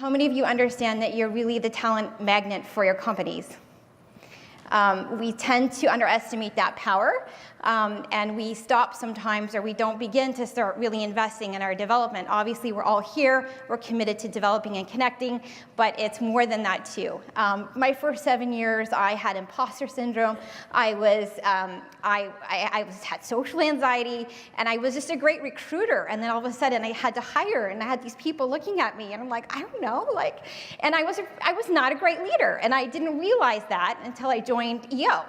How many of you understand that you're really the talent magnet for your companies? We tend to underestimate that power, and we stop sometimes, or we don't begin to start really investing in our development. Obviously, we're all here, we're committed to developing and connecting, but it's more than that too. My first 7 years, I had imposter syndrome. I had social anxiety, and I was just a great recruiter. And then all of a sudden, I had to hire, and I had these people looking at me, and I'm like, I don't know, and I was not a great leader, and I didn't realize that until I joined EO.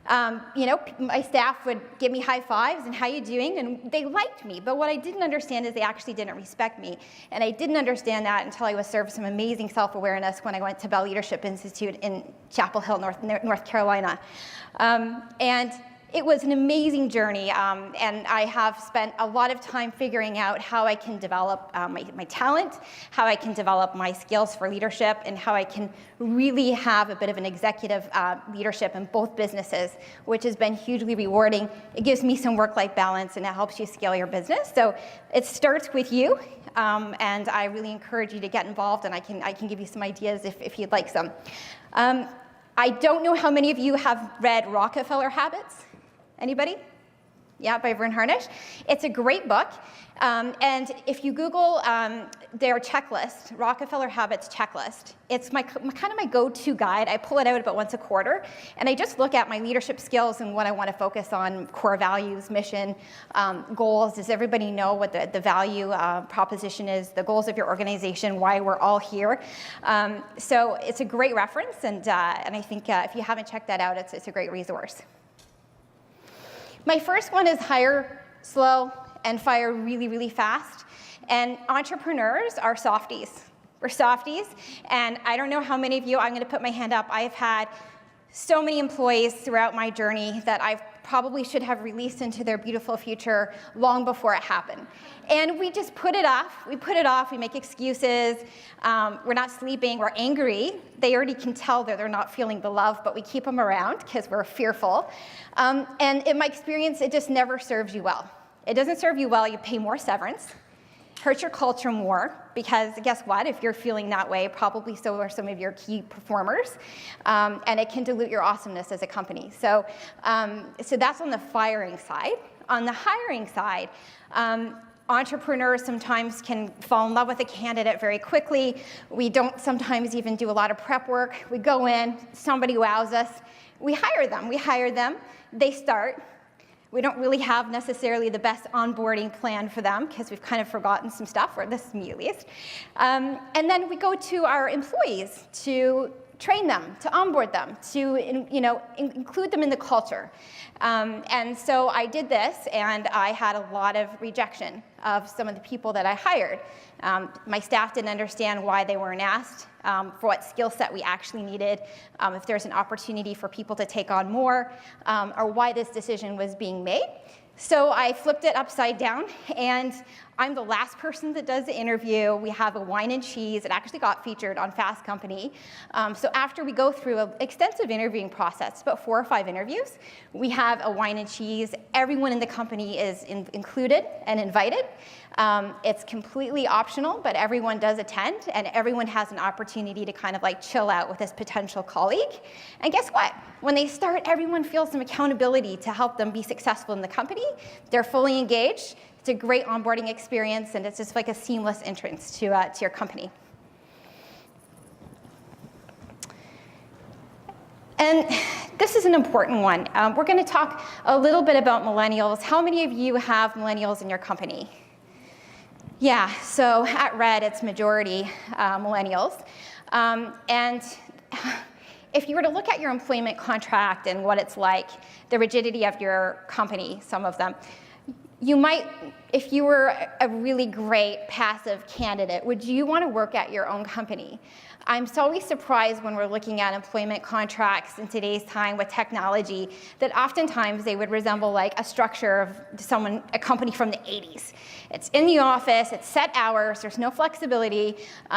My staff would give me high fives and how you doing, and they liked me. But what I didn't understand is they actually didn't respect me. And I didn't understand that until I was served some amazing self-awareness when I went to Bell Leadership Institute in Chapel Hill, North Carolina. And it was an amazing journey, and I have spent a lot of time figuring out how I can develop my talent, how I can develop my skills for leadership, and how I can really have a bit of an executive leadership in both businesses, which has been hugely rewarding. It gives me some work-life balance, and it helps you scale your business. So it starts with you, and I really encourage you to get involved, and I can give you some ideas if you'd like some. I don't know how many of you have read Rockefeller Habits. Anybody? Yeah, by Vern Harnish. It's a great book. And if you Google their checklist, Rockefeller Habits checklist, it's kind of my go-to guide. I pull it out about once a quarter, and I just look at my leadership skills and what I want to focus on, core values, mission, goals. Does everybody know what the value proposition is, the goals of your organization, why we're all here? So it's a great reference, and I think if you haven't checked that out, it's a great resource. My first one is hire slow and fire really, really fast. And entrepreneurs are softies. We're softies. And I don't know how many of you, I'm going to put my hand up, I've had so many employees throughout my journey that I probably should have released into their beautiful future long before it happened. And we just put it off. We make excuses. We're not sleeping. We're angry. They already can tell that they're not feeling the love, but we keep them around because we're fearful. And in my experience, it just never serves you well. It doesn't serve you well. You pay more severance, hurt your culture more, because guess what? If you're feeling that way, probably so are some of your key performers, and it can dilute your awesomeness as a company. So that's on the firing side. On the hiring side, entrepreneurs sometimes can fall in love with a candidate very quickly. We don't sometimes even do a lot of prep work. We go in, somebody wows us, we hire them, they start. We don't really have necessarily the best onboarding plan for them because we've kind of forgotten some stuff, or this is me at least. And then we go to our employees to train them, to onboard them, to include them in the culture. And so I did this, and I had a lot of rejection of some of the people that I hired. My staff didn't understand why they weren't asked, for what skill set we actually needed, if there's an opportunity for people to take on more, or why this decision was being made. So I flipped it upside down, and I'm the last person that does the interview. We have a wine and cheese. It actually got featured on Fast Company. So after we go through an extensive interviewing process, about 4 or 5 interviews, we have a wine and cheese. Everyone in the company is included and invited. It's completely optional, but everyone does attend, and everyone has an opportunity to kind of like chill out with this potential colleague. And guess what? When they start, everyone feels some accountability to help them be successful in the company. They're fully engaged. It's a great onboarding experience, and it's just like a seamless entrance to your company. And this is an important one. We're going to talk a little bit about millennials. How many of you have millennials in your company? Yeah, so at Red, it's majority millennials. And if you were to look at your employment contract and what it's like, the rigidity of your company, some of them, you might, if you were a really great passive candidate, would you want to work at your own company? I'm so always surprised when we're looking at employment contracts in today's time with technology that oftentimes they would resemble like a structure of a company from the 80s. It's in the office, it's set hours, there's no flexibility,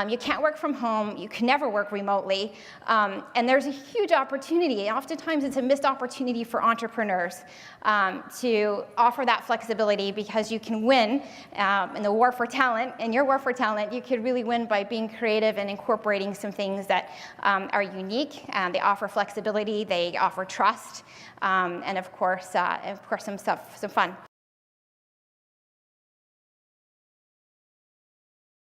you can't work from home, you can never work remotely, and there's a huge opportunity. Oftentimes it's a missed opportunity for entrepreneurs to offer that flexibility because you can win in the war for talent, in your war for talent, you could really win by being creative and incorporating some things that are unique. They offer flexibility, they offer trust, and of course some fun.